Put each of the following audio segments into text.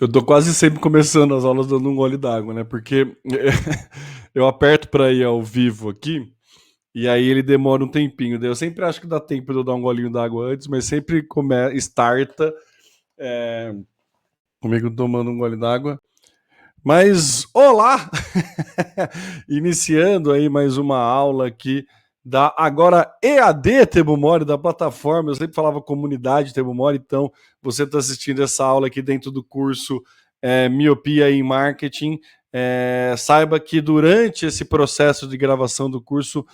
Eu tô quase sempre começando as aulas dando um gole d'água, né? Porque eu aperto para ir ao vivo aqui e aí ele demora um tempinho. Daí eu sempre acho que dá tempo de eu dar um golinho d'água antes, mas sempre starta é, comigo tomando um gole d'água. Mas olá! Iniciando aí mais uma aula aqui da agora EAD Tebo Mori, da plataforma. Eu sempre falava comunidade Tebo Mori, então você está assistindo essa aula aqui dentro do curso Miopia em Marketing. Saiba que durante esse processo de gravação do curso,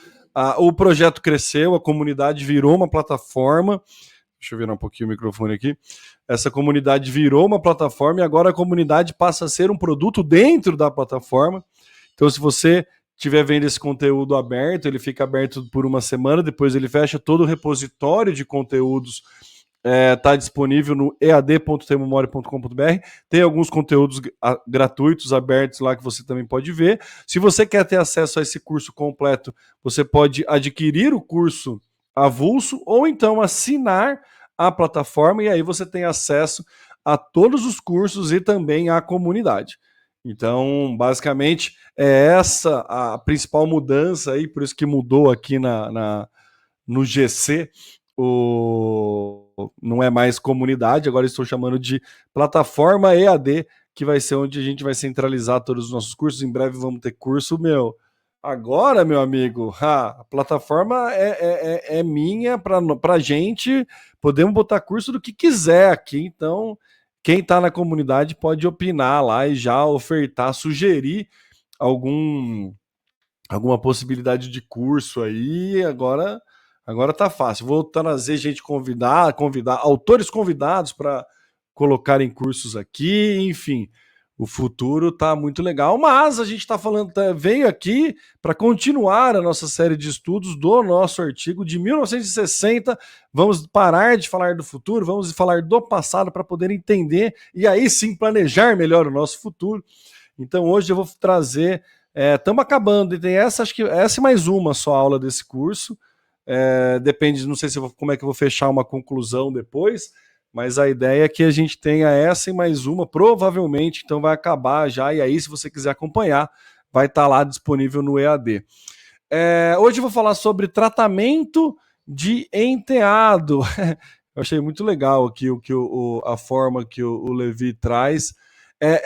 o projeto cresceu, a comunidade virou uma plataforma. Deixa eu virar um pouquinho o microfone aqui. Essa comunidade virou uma plataforma e agora a comunidade passa a ser um produto dentro da plataforma. Então, se você estiver vendo esse conteúdo aberto, ele fica aberto por uma semana, depois ele fecha. Todo o repositório de conteúdos está disponível no ead.temomori.com.br. Tem alguns conteúdos gratuitos abertos lá que você também pode ver. Se você quer ter acesso a esse curso completo, você pode adquirir o curso avulso ou então assinar a plataforma e aí você tem acesso a todos os cursos e também à comunidade. Então, basicamente, é essa a principal mudança aí, por isso que mudou aqui no GC, não é mais comunidade, agora estou chamando de plataforma EAD, que vai ser onde a gente vai centralizar todos os nossos cursos. Em breve vamos ter curso, Agora, meu amigo, a plataforma é minha para gente. Podemos botar curso do que quiser aqui. Então, quem está na comunidade pode opinar lá e já ofertar, sugerir algum, alguma possibilidade de curso aí. Agora tá fácil. Vou trazer gente convidar autores convidados para colocar em cursos aqui, enfim. O futuro tá muito legal, mas a gente está falando, veio aqui para continuar a nossa série de estudos do nosso artigo de 1960. Vamos parar de falar do futuro, vamos falar do passado para poder entender e aí sim planejar melhor o nosso futuro. Então hoje eu vou trazer. Estamos acabando, e tem essa, acho que essa é mais uma só aula desse curso. Depende, não sei se como é que eu vou fechar uma conclusão depois, mas a ideia é que a gente tenha essa e mais uma, provavelmente, então vai acabar já, e aí, se você quiser acompanhar, vai estar lá disponível no EAD. Hoje eu vou falar sobre tratamento de enteado. Eu achei muito legal aqui a forma que o Levi traz.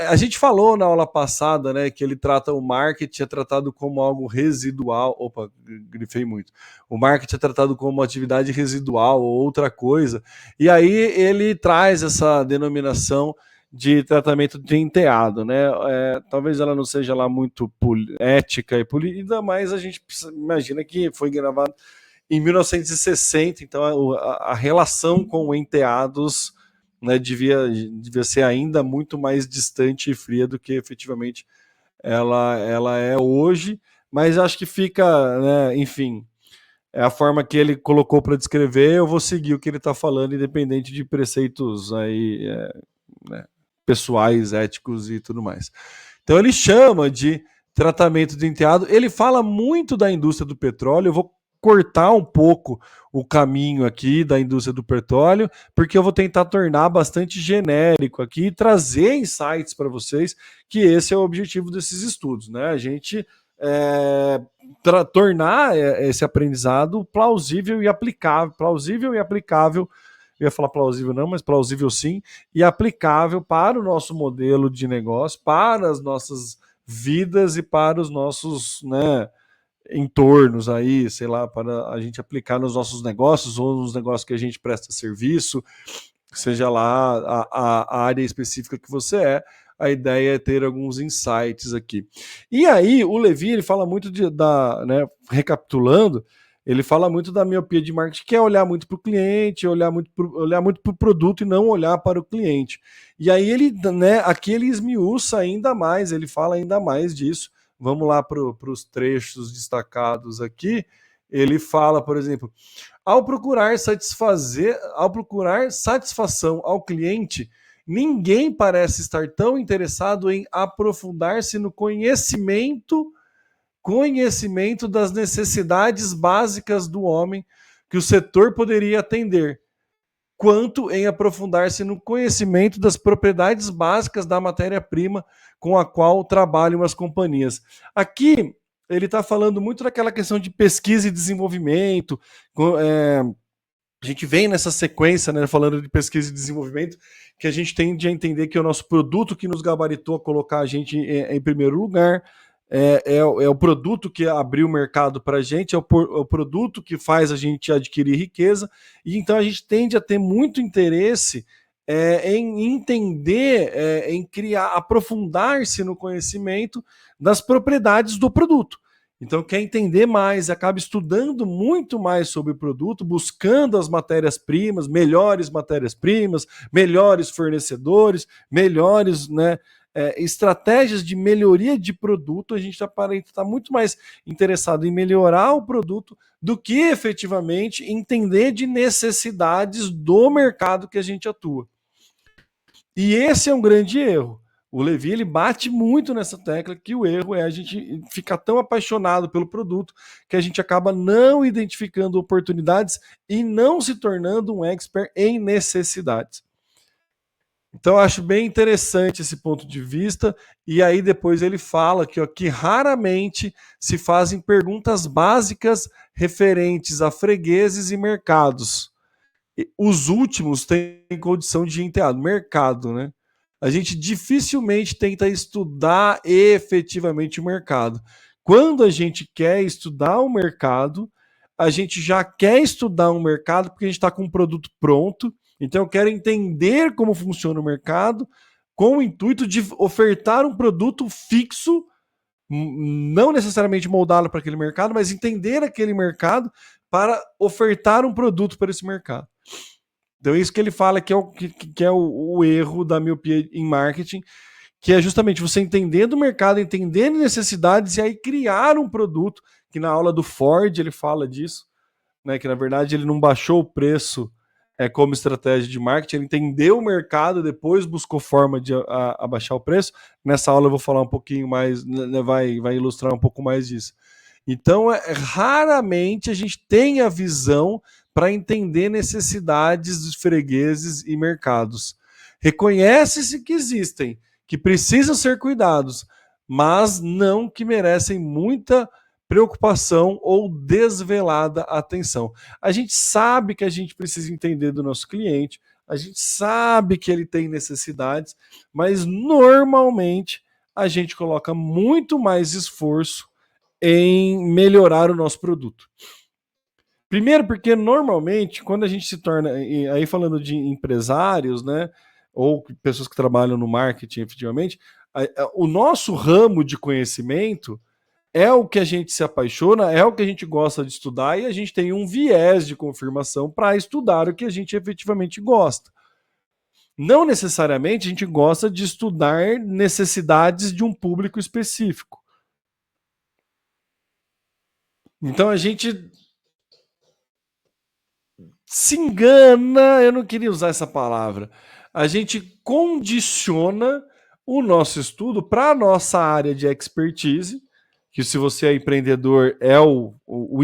A gente falou na aula passada, né, que ele trata o marketing é tratado como algo residual. Opa, grifei muito. O marketing é tratado como uma atividade residual ou outra coisa. E aí ele traz essa denominação de tratamento de enteado, né? Talvez ela não seja lá muito ética e polida, mas a gente imagina que foi gravado em 1960, então a relação com enteados, né, devia ser ainda muito mais distante e fria do que efetivamente ela é hoje, mas acho que fica, né, enfim, é a forma que ele colocou para descrever, eu vou seguir o que ele está falando, independente de preceitos aí, né, pessoais, éticos e tudo mais. Então ele chama de tratamento de enteado, ele fala muito da indústria do petróleo, eu vou cortar um pouco o caminho aqui da indústria do petróleo, porque eu vou tentar tornar bastante genérico aqui e trazer insights para vocês, que esse é o objetivo desses estudos, né? A gente tornar esse aprendizado plausível e aplicável, eu ia falar plausível não, mas plausível sim, e aplicável para o nosso modelo de negócio, para as nossas vidas e para os nossos, né, entornos aí, sei lá, para a gente aplicar nos nossos negócios ou nos negócios que a gente presta serviço, seja lá a área específica que você a ideia é ter alguns insights aqui. E aí, o Levi, ele fala muito né, recapitulando, ele fala muito da miopia de marketing, que é olhar muito para o cliente, olhar muito para o produto e não olhar para o cliente. E aí ele, né, aqui ele esmiuça ainda mais, ele fala ainda mais disso. Vamos lá para os trechos destacados aqui. Ele fala, por exemplo, ao procurar satisfação ao cliente, ninguém parece estar tão interessado em aprofundar-se no conhecimento das necessidades básicas do homem que o setor poderia atender. quanto em aprofundar-se no conhecimento das propriedades básicas da matéria-prima com a qual trabalham as companhias. Aqui ele está falando muito daquela questão de pesquisa e desenvolvimento. A gente vem nessa sequência, né, falando de pesquisa e desenvolvimento, que a gente tende a entender que é o nosso produto que nos gabaritou a colocar a gente em primeiro lugar, é o produto que abriu o mercado para a gente, é o produto que faz a gente adquirir riqueza, e então a gente tende a ter muito interesse em entender, em criar, aprofundar-se no conhecimento das propriedades do produto. Então, quer entender mais, acaba estudando muito mais sobre o produto, buscando as matérias-primas, melhores fornecedores, melhores, né, estratégias de melhoria de produto. A gente está muito mais interessado em melhorar o produto do que efetivamente entender de necessidades do mercado que a gente atua. E esse é um grande erro. O Levi ele bate muito nessa tecla que o erro é a gente ficar tão apaixonado pelo produto que a gente acaba não identificando oportunidades e não se tornando um expert em necessidades. Então eu acho bem interessante esse ponto de vista, e aí depois ele fala que raramente se fazem perguntas básicas referentes a fregueses e mercados. Os últimos têm condição de entrar no mercado, né? A gente dificilmente tenta estudar efetivamente o mercado. Quando a gente quer estudar o mercado, a gente já quer estudar um mercado porque a gente está com um produto pronto. Então eu quero entender como funciona o mercado com o intuito de ofertar um produto fixo, não necessariamente moldado para aquele mercado, mas entender aquele mercado para ofertar um produto para esse mercado. Então, isso que ele fala que é o erro da miopia em marketing, que é justamente você entendendo o mercado, entendendo necessidades e aí criar um produto, que na aula do Ford ele fala disso, né, que na verdade ele não baixou o preço como estratégia de marketing, ele entendeu o mercado, depois buscou forma de abaixar o preço. Nessa aula eu vou falar um pouquinho mais, né, vai ilustrar um pouco mais disso. Então, raramente a gente tem a visão para entender necessidades dos fregueses e mercados. Reconhece-se que existem, que precisam ser cuidados, mas não que merecem muita preocupação ou desvelada atenção. A gente sabe que a gente precisa entender do nosso cliente, a gente sabe que ele tem necessidades, mas normalmente a gente coloca muito mais esforço em melhorar o nosso produto. Primeiro, porque normalmente, quando a gente se torna, aí falando de empresários, né, ou pessoas que trabalham no marketing efetivamente, o nosso ramo de conhecimento é o que a gente se apaixona, é o que a gente gosta de estudar e a gente tem um viés de confirmação para estudar o que a gente efetivamente gosta. Não necessariamente a gente gosta de estudar necessidades de um público específico. Então a gente se engana, eu não queria usar essa palavra. A gente condiciona o nosso estudo para a nossa área de expertise, que se você é empreendedor é o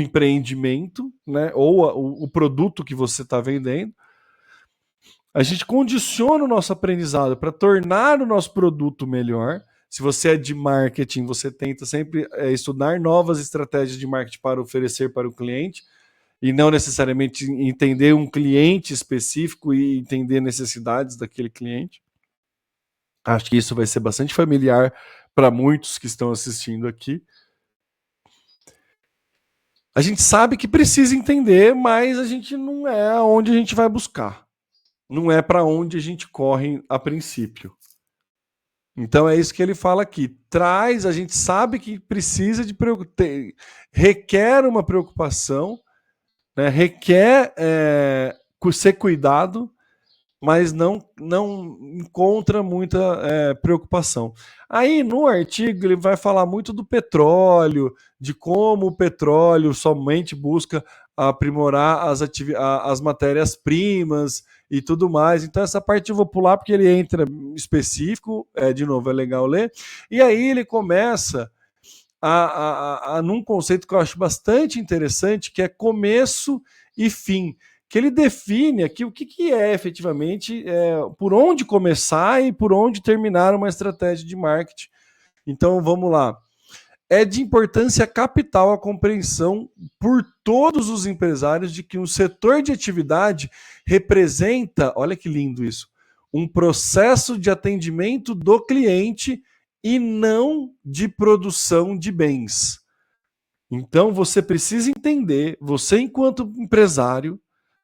empreendimento, né? Ou o produto que você está vendendo. A gente condiciona o nosso aprendizado para tornar o nosso produto melhor. Se você é de marketing, você tenta sempre estudar novas estratégias de marketing para oferecer para o cliente e não necessariamente entender um cliente específico e entender necessidades daquele cliente. Acho que isso vai ser bastante familiar para muitos que estão assistindo aqui. A gente sabe que precisa entender, mas a gente não é onde a gente vai buscar. Não é para onde a gente corre a princípio. Então é isso que ele fala aqui. A gente sabe que precisa de requer uma preocupação, né? Requer ser cuidado, mas não encontra muita preocupação. Aí no artigo ele vai falar muito do petróleo, de como o petróleo somente busca aprimorar as matérias-primas e tudo mais. Então essa parte eu vou pular porque ele entra específico, de novo é legal ler, e aí ele começa num conceito que eu acho bastante interessante, que é começo e fim, que ele define aqui o que é efetivamente, por onde começar e por onde terminar uma estratégia de marketing. Então, vamos lá. É de importância capital a compreensão por todos os empresários de que um setor de atividade representa, olha que lindo isso, um processo de atendimento do cliente e não de produção de bens. Então você precisa entender, você enquanto empresário,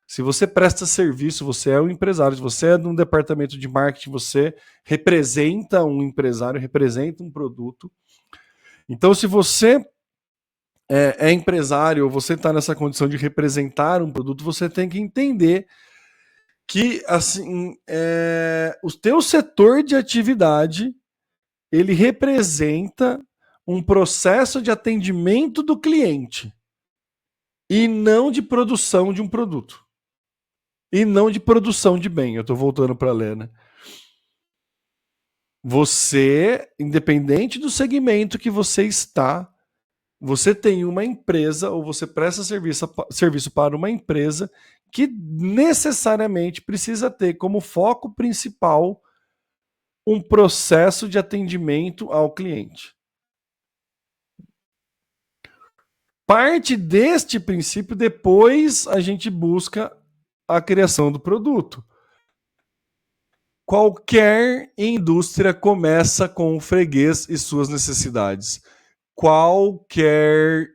se você presta serviço, você é um empresário, se você é de um departamento de marketing, você representa um empresário, representa um produto. Então, se você é empresário ou você está nessa condição de representar um produto, você tem que entender que assim, o teu setor de atividade ele representa um processo de atendimento do cliente e não de produção de um produto e não de produção de bem. Eu estou voltando para ler, né? Você, independente do segmento que você está, você tem uma empresa ou você presta serviço para uma empresa que necessariamente precisa ter como foco principal um processo de atendimento ao cliente. Parte deste princípio, depois a gente busca a criação do produto. Qualquer indústria começa com o freguês e suas necessidades. Qualquer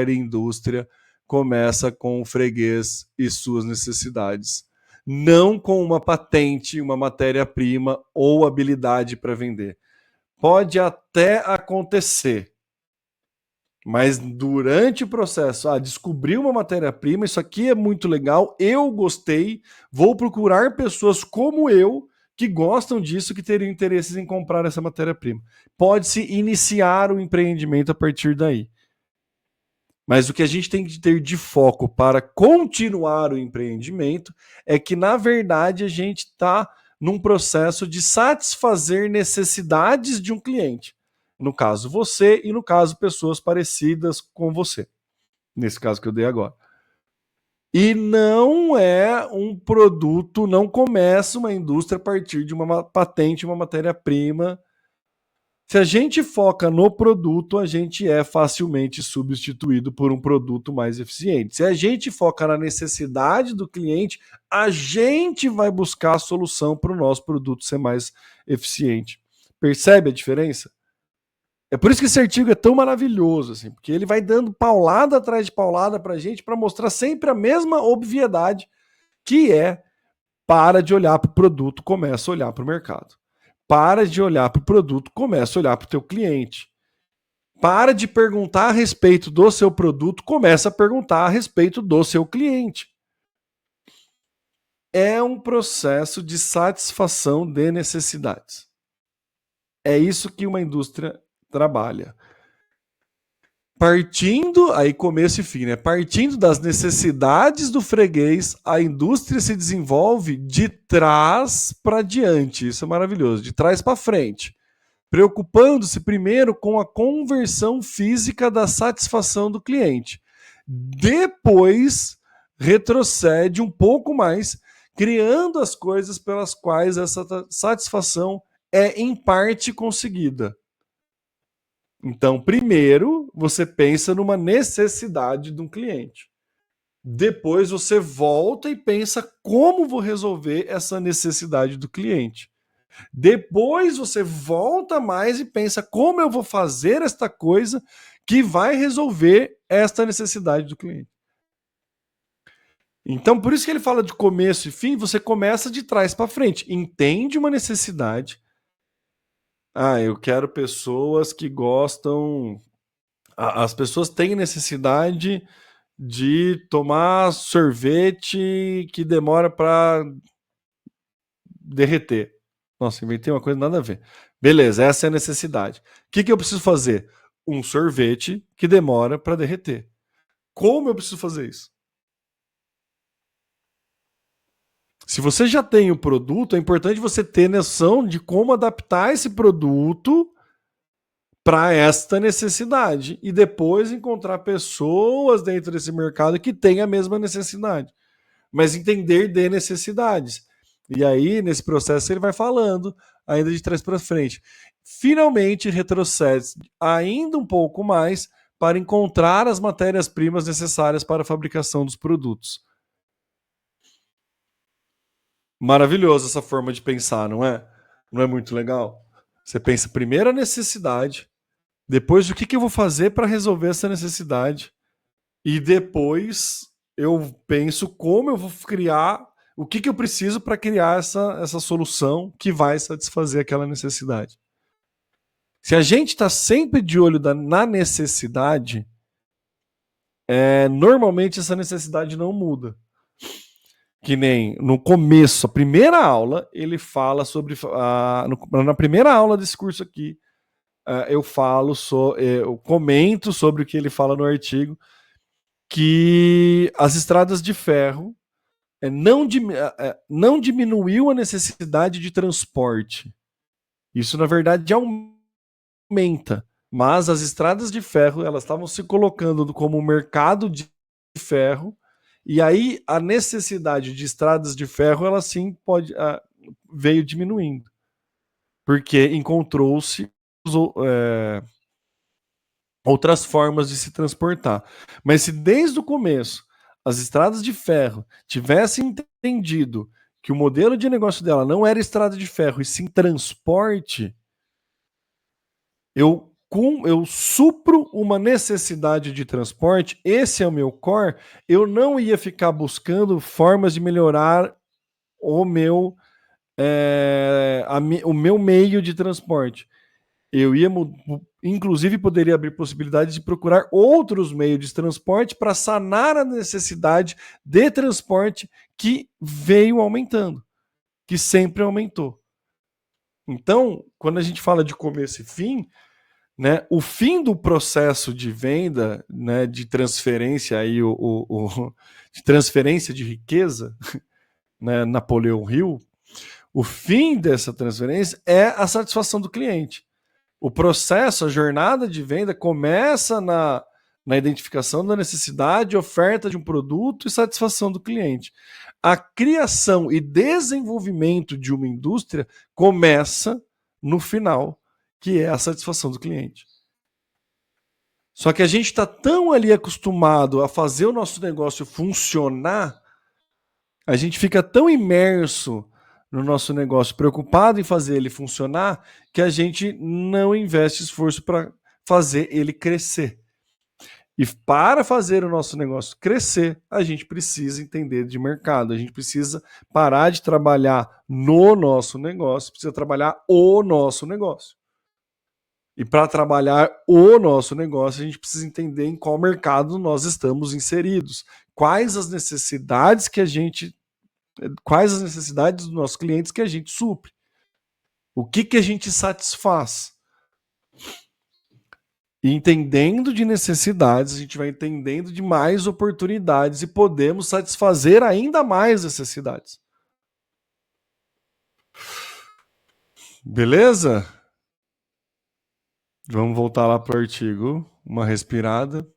indústria começa com o freguês e suas necessidades. Não com uma patente, uma matéria-prima ou habilidade para vender. Pode até acontecer, mas durante o processo, descobri uma matéria-prima, isso aqui é muito legal, eu gostei, vou procurar pessoas como eu que gostam disso, que teriam interesses em comprar essa matéria-prima. Pode-se iniciar o empreendimento a partir daí. Mas o que a gente tem que ter de foco para continuar o empreendimento é que, na verdade, a gente está num processo de satisfazer necessidades de um cliente. No caso, você, e no caso, pessoas parecidas com você. Nesse caso que eu dei agora. E não é um produto, não começa uma indústria a partir de uma patente, uma matéria-prima. Se a gente foca no produto, a gente é facilmente substituído por um produto mais eficiente. Se a gente foca na necessidade do cliente, a gente vai buscar a solução para o nosso produto ser mais eficiente. Percebe a diferença? É por isso que esse artigo é tão maravilhoso, assim, porque ele vai dando paulada atrás de paulada para a gente para mostrar sempre a mesma obviedade, que é: para de olhar para o produto, começa a olhar para o mercado. Para de olhar para o produto, começa a olhar para o teu cliente. Para de perguntar a respeito do seu produto, começa a perguntar a respeito do seu cliente. É um processo de satisfação de necessidades. É isso que uma indústria trabalha. Partindo, aí começo e fim, né? Partindo das necessidades do freguês, a indústria se desenvolve de trás para diante. Isso é maravilhoso, de trás para frente. Preocupando-se primeiro com a conversão física da satisfação do cliente. Depois, retrocede um pouco mais, criando as coisas pelas quais essa satisfação é em parte conseguida. Então, primeiro, você pensa numa necessidade de um cliente. Depois, você volta e pensa como vou resolver essa necessidade do cliente. Depois, você volta mais e pensa como eu vou fazer esta coisa que vai resolver esta necessidade do cliente. Então, por isso que ele fala de começo e fim, você começa de trás para frente. Entende uma necessidade. Eu quero pessoas que gostam. As pessoas têm necessidade de tomar sorvete que demora para derreter. Nossa, inventei uma coisa nada a ver. Beleza, essa é a necessidade. O que eu preciso fazer? Um sorvete que demora para derreter. Como eu preciso fazer isso? Se você já tem o produto, é importante você ter noção de como adaptar esse produto para esta necessidade e depois encontrar pessoas dentro desse mercado que têm a mesma necessidade, mas entender de necessidades. E aí, nesse processo, ele vai falando ainda de trás para frente. Finalmente, retrocede ainda um pouco mais para encontrar as matérias-primas necessárias para a fabricação dos produtos. Maravilhoso essa forma de pensar, não é? Não é muito legal? Você pensa primeiro a necessidade, depois o que eu vou fazer para resolver essa necessidade, e depois eu penso como eu vou criar, o que eu preciso para criar essa solução que vai satisfazer aquela necessidade. Se a gente está sempre de olho na necessidade, normalmente essa necessidade não muda. Que nem no começo, a primeira aula, ele fala sobre. Na primeira aula desse curso aqui, eu eu comento sobre o que ele fala no artigo, que as estradas de ferro não diminuiu a necessidade de transporte. Isso, na verdade, aumenta. Mas as estradas de ferro, elas estavam se colocando como mercado de ferro, e aí a necessidade de estradas de ferro, ela sim veio diminuindo. Porque encontrou-se outras formas de se transportar. Mas se desde o começo as estradas de ferro tivessem entendido que o modelo de negócio dela não era estrada de ferro e sim transporte, eu supro uma necessidade de transporte, esse é o meu core, eu não ia ficar buscando formas de melhorar o meu, o meu meio de transporte. Eu ia, inclusive, poderia abrir possibilidade de procurar outros meios de transporte para sanar a necessidade de transporte que veio aumentando, que sempre aumentou. Então, quando a gente fala de começo e fim, né, o fim do processo de venda, né, de transferência, aí, de transferência de riqueza, né, Napoleão Hill, o fim dessa transferência é a satisfação do cliente. O processo, a jornada de venda começa na identificação da necessidade, oferta de um produto e satisfação do cliente. A criação e desenvolvimento de uma indústria começa no final, que é a satisfação do cliente. Só que a gente está tão ali acostumado a fazer o nosso negócio funcionar, a gente fica tão imerso no nosso negócio, preocupado em fazer ele funcionar, que a gente não investe esforço para fazer ele crescer. E para fazer o nosso negócio crescer, a gente precisa entender de mercado, a gente precisa parar de trabalhar no nosso negócio, precisa trabalhar o nosso negócio. E para trabalhar o nosso negócio, a gente precisa entender em qual mercado nós estamos inseridos, quais as necessidades dos nossos clientes que a gente supre, o que a gente satisfaz. E entendendo de necessidades, a gente vai entendendo de mais oportunidades e podemos satisfazer ainda mais necessidades. Beleza? Vamos voltar lá para o artigo. Uma respirada.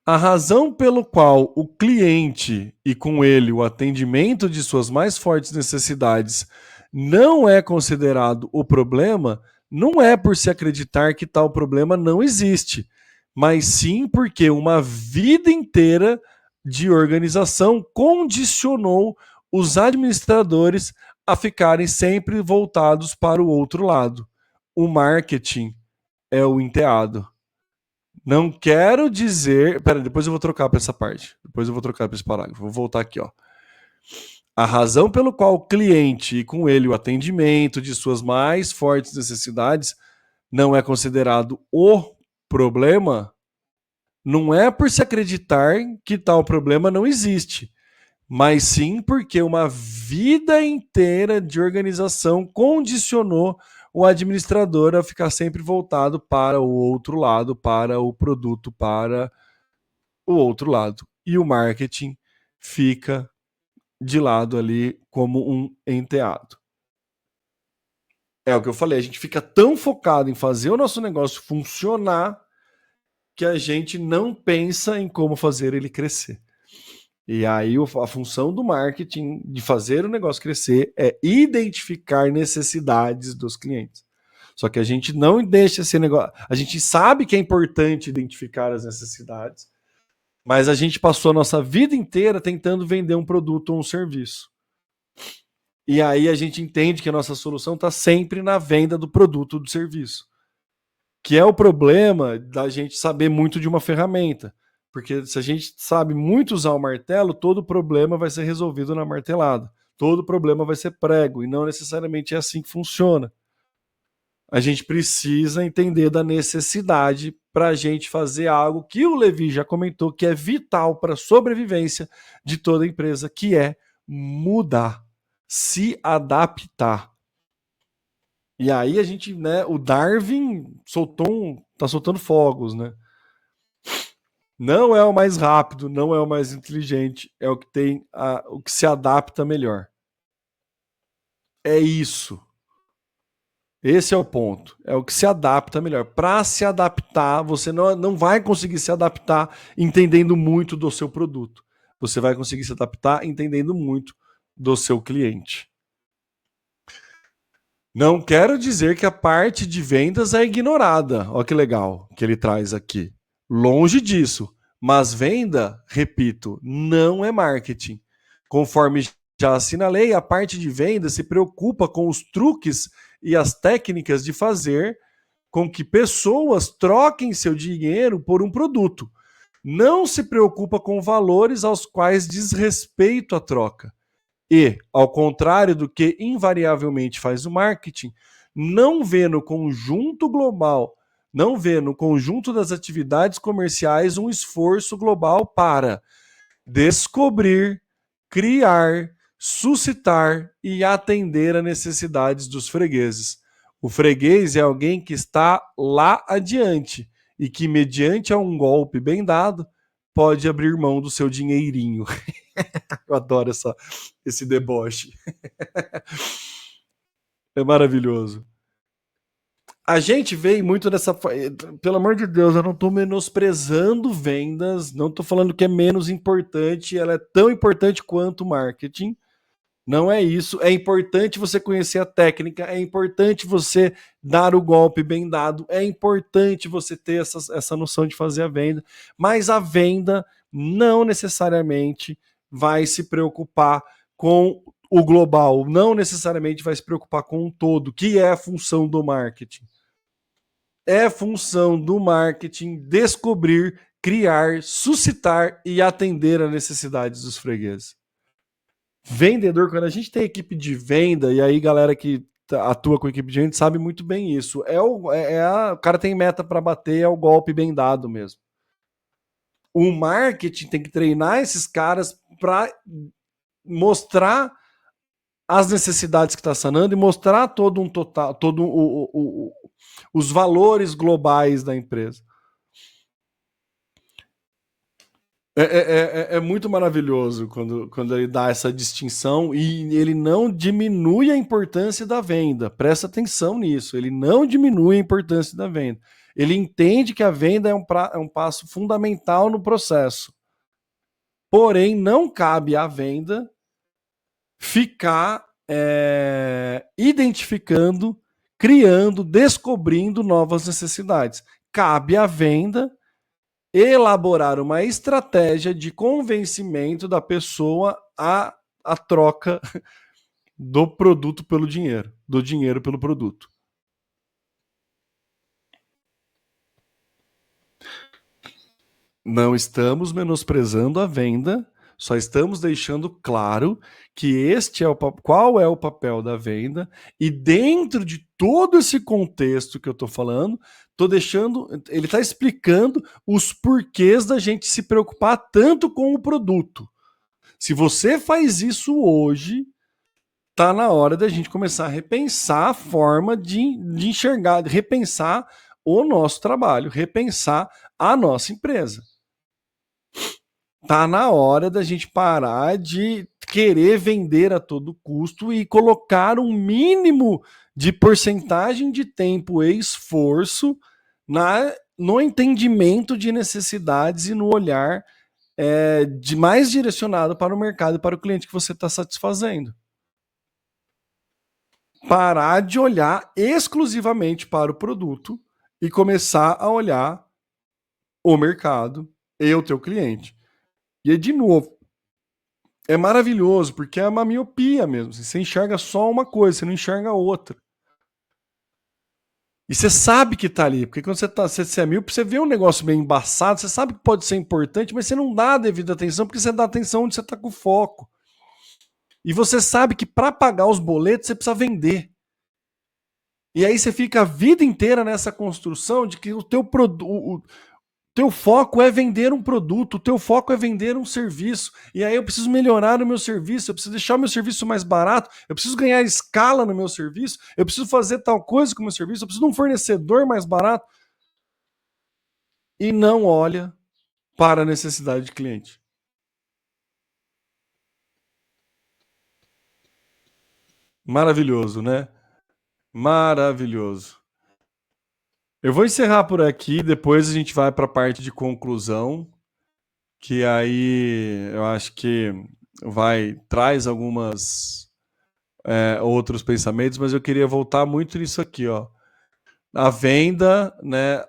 A razão pelo qual o cliente e com ele o atendimento de suas mais fortes necessidades não é considerado o problema não é por se acreditar que tal problema não existe, mas sim porque uma vida inteira de organização condicionou os administradores a ficarem sempre voltados para o outro lado. O marketing é o enteado. Não quero dizer. Pera, depois eu vou trocar para essa parte. Depois eu vou trocar para esse parágrafo. Vou voltar aqui, ó. A razão pelo qual o cliente e com ele o atendimento de suas mais fortes necessidades não é considerado o problema, não é por se acreditar que tal problema não existe, mas sim porque uma vida inteira de organização condicionou o administrador a ficar sempre voltado para o outro lado, para o produto, para o outro lado. E o marketing fica de lado ali como um enteado. É o que eu falei, a gente fica tão focado em fazer o nosso negócio funcionar que a gente não pensa em como fazer ele crescer. E aí a função do marketing de fazer o negócio crescer é identificar necessidades dos clientes. Só que a gente não deixa esse negócio. A gente sabe que é importante identificar as necessidades, mas a gente passou a nossa vida inteira tentando vender um produto ou um serviço. E aí a gente entende que a nossa solução está sempre na venda do produto ou do serviço. Que é o problema da gente saber muito de uma ferramenta. Porque se a gente sabe muito usar o martelo, todo problema vai ser resolvido na martelada. Todo problema vai ser prego, e não necessariamente é assim que funciona. A gente precisa entender da necessidade para a gente fazer algo que o Levi já comentou que é vital para a sobrevivência de toda empresa, que é mudar, se adaptar. E aí a gente, né, o Darwin tá soltando fogos, né? Não é o mais rápido, não é o mais inteligente, é o que tem o que se adapta melhor. É isso. Esse é o ponto. É o que se adapta melhor. Para se adaptar, você não vai conseguir se adaptar entendendo muito do seu produto. Você vai conseguir se adaptar entendendo muito do seu cliente. Não quero dizer que a parte de vendas é ignorada. Olha que legal que ele traz aqui. Longe disso. Mas venda, repito, não é marketing. Conforme já assinalei, a parte de venda se preocupa com os truques e as técnicas de fazer com que pessoas troquem seu dinheiro por um produto. Não se preocupa com valores aos quais diz respeito a troca. E, ao contrário do que invariavelmente faz o marketing, não vê no conjunto global, não vê no conjunto das atividades comerciais um esforço global para descobrir, criar, suscitar e atender a necessidades dos fregueses. O freguês é alguém que está lá adiante e que, mediante a um golpe bem dado, pode abrir mão do seu dinheirinho. Eu adoro esse deboche. É maravilhoso. A gente veio muito dessa. Pelo amor de Deus, eu não estou menosprezando vendas, não estou falando que é menos importante, ela é tão importante quanto o marketing. Não é isso. É importante você conhecer a técnica, é importante você dar o golpe bem dado, é importante você ter essa noção de fazer a venda, mas a venda não necessariamente vai se preocupar com o global, não necessariamente vai se preocupar com o todo, que é a função do marketing. É função do marketing descobrir, criar, suscitar e atender às necessidades dos fregueses. Vendedor, quando a gente tem equipe de venda, e aí galera que atua com equipe de venda sabe muito bem isso. O cara tem meta para bater, é o golpe bem dado mesmo. O marketing tem que treinar esses caras para mostrar as necessidades que está sanando e mostrar todo um total, os valores globais da empresa. É muito maravilhoso quando ele dá essa distinção e ele não diminui a importância da venda. Presta atenção nisso. Ele não diminui a importância da venda. Ele entende que a venda é um passo fundamental no processo. Porém, não cabe à venda ficar identificando, criando, descobrindo novas necessidades. Cabe à venda elaborar uma estratégia de convencimento da pessoa à troca do produto pelo dinheiro, do dinheiro pelo produto. Não estamos menosprezando a venda, só estamos deixando claro que qual é o papel da venda, e dentro de todo esse contexto que eu estou falando, ele está explicando os porquês da gente se preocupar tanto com o produto. Se você faz isso hoje, tá na hora da gente começar a repensar a forma de enxergar, de repensar o nosso trabalho, repensar a nossa empresa. Tá na hora da gente parar de querer vender a todo custo e colocar um mínimo de porcentagem de tempo e esforço no entendimento de necessidades e no olhar mais direcionado para o mercado e para o cliente que você está satisfazendo. Parar de olhar exclusivamente para o produto e começar a olhar o mercado e o teu cliente. E aí, de novo, é maravilhoso, porque é uma miopia mesmo. Você enxerga só uma coisa, você não enxerga outra. E você sabe que tá ali, porque quando você é míope, você vê um negócio meio embaçado, você sabe que pode ser importante, mas você não dá a devida atenção, porque você dá atenção onde você tá com foco. E você sabe que para pagar os boletos, você precisa vender. E aí você fica a vida inteira nessa construção de que o teu foco é vender um produto, o teu foco é vender um serviço. E aí eu preciso melhorar o meu serviço, eu preciso deixar o meu serviço mais barato, eu preciso ganhar escala no meu serviço, eu preciso fazer tal coisa com o meu serviço, eu preciso de um fornecedor mais barato. E não olha para a necessidade de cliente. Maravilhoso, né? Maravilhoso. Eu vou encerrar por aqui, depois a gente vai para a parte de conclusão, que aí eu acho que traz algumas outros pensamentos, mas eu queria voltar muito nisso aqui, ó. A venda, né,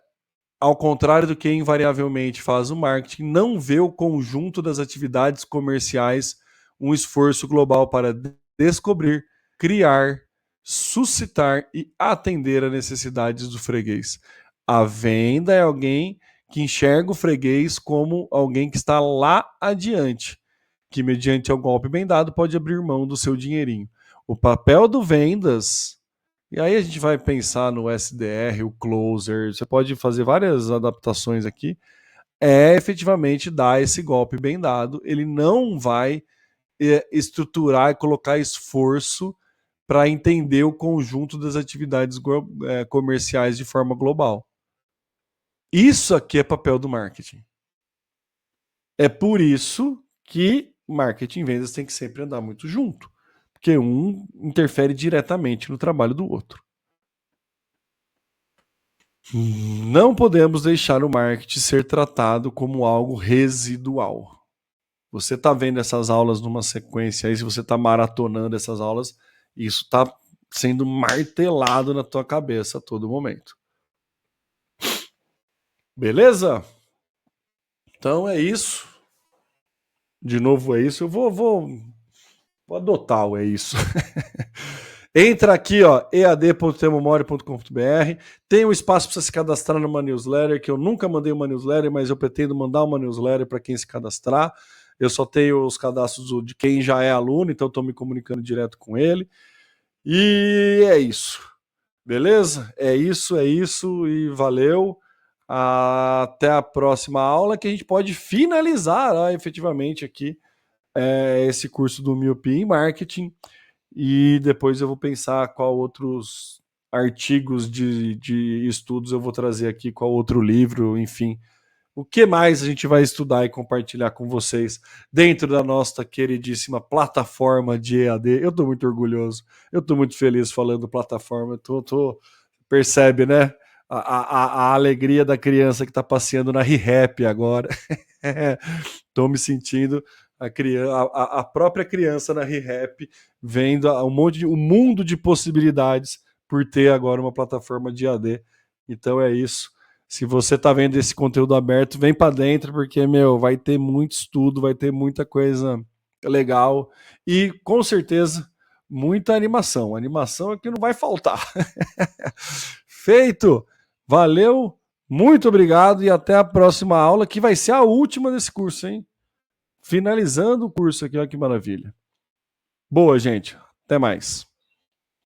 ao contrário do que invariavelmente faz o marketing, não vê o conjunto das atividades comerciais um esforço global para descobrir, criar, suscitar e atender a necessidades do freguês. A venda é alguém que enxerga o freguês como alguém que está lá adiante, que mediante um golpe bem dado pode abrir mão do seu dinheirinho. O papel do vendas, e aí a gente vai pensar no SDR, o closer, você pode fazer várias adaptações aqui, efetivamente dar esse golpe bem dado. Ele não vai estruturar e colocar esforço para entender o conjunto das atividades comerciais de forma global. Isso aqui é papel do marketing. É por isso que marketing e vendas tem que sempre andar muito junto, porque um interfere diretamente no trabalho do outro. Não podemos deixar o marketing ser tratado como algo residual. Você está vendo essas aulas numa sequência aí, se você está maratonando essas aulas, isso está sendo martelado na tua cabeça a todo momento. Beleza? Então é isso. De novo é isso. Eu vou adotar o é isso. Entra aqui, ó, ead.temomori.com.br. Tem um espaço para você se cadastrar numa newsletter, que eu nunca mandei uma newsletter, mas eu pretendo mandar uma newsletter para quem se cadastrar. Eu só tenho os cadastros de quem já é aluno, então estou me comunicando direto com ele. E é isso. Beleza? É isso e valeu. Até a próxima aula, que a gente pode finalizar efetivamente aqui esse curso do Miopia em Marketing. E depois eu vou pensar qual outros artigos de estudos eu vou trazer aqui, qual outro livro, enfim. O que mais a gente vai estudar e compartilhar com vocês dentro da nossa queridíssima plataforma de EAD. Eu estou muito orgulhoso, eu estou muito feliz falando plataforma. Percebe, né? A alegria da criança que está passeando na ReHap agora. Estou me sentindo a própria criança na ReHap vendo um mundo de possibilidades por ter agora uma plataforma de EAD. Então é isso. Se você está vendo esse conteúdo aberto, vem para dentro, porque, vai ter muito estudo, vai ter muita coisa legal e, com certeza, muita animação. Animação é que não vai faltar. Feito! Valeu, muito obrigado e até a próxima aula, que vai ser a última desse curso, hein? Finalizando o curso aqui, olha que maravilha. Boa, gente. Até mais.